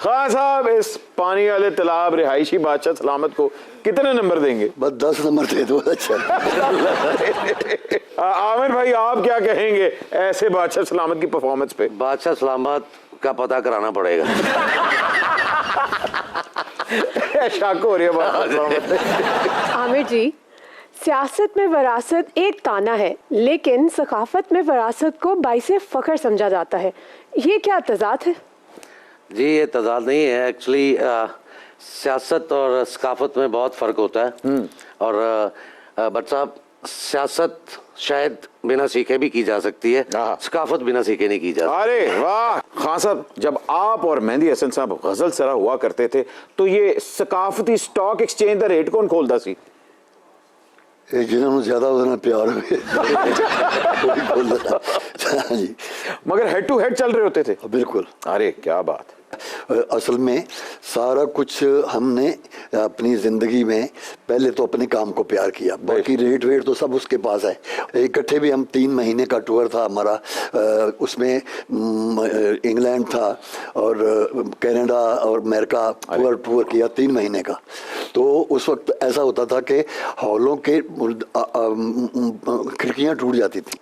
खान साहब, इस पानी वाले तालाब रिहायशी बादशाह सलामत को कितने नंबर देंगे? बस 10 नंबर दे दो। अच्छा आमिर भाई, आप क्या कहेंगे ऐसे बादशाह सलामत की परफॉर्मेंस पे? बादशाह सलामत का पता कराना पड़ेगा। शक हो रही है बादशाह सलामत। आमिर जी, सियासत में वरासत एक ताना है, लेकिन सकाफत में वरासत को बाइसे फख्र समझा जाता है। ये क्या तजाद है? जी, ये तजाद नहीं है। एक्चुअली सियासत और सकाफत में बहुत फ़र्क होता है। और बट साहब, सियासत शायद बिना सीखे भी की जा सकती है, सकाफत बिना सीखे नहीं की जा सकती। अरे वाह खान साहब, जब आप और मेहंदी हसन साहब गजल सरा हुआ करते थे तो ये सकाफती स्टॉक एक्सचेंज का रेट कौन खोलता सी? जिन्होंने ज्यादा उन्होंने प्यार जी, मगर हेड टू हेड चल रहे होते थे। बिल्कुल। अरे क्या बात। असल में सारा कुछ हमने अपनी ज़िंदगी में पहले तो अपने काम को प्यार किया, बाकी रेट वेट तो सब उसके पास है। इकट्ठे भी हम 3 महीने का टूर था हमारा, उसमें इंग्लैंड था और कनाडा और अमेरिका पूरा टूर किया 3 महीने का। तो उस वक्त ऐसा होता था कि हॉलों के खिड़कियाँ टूट जाती थी,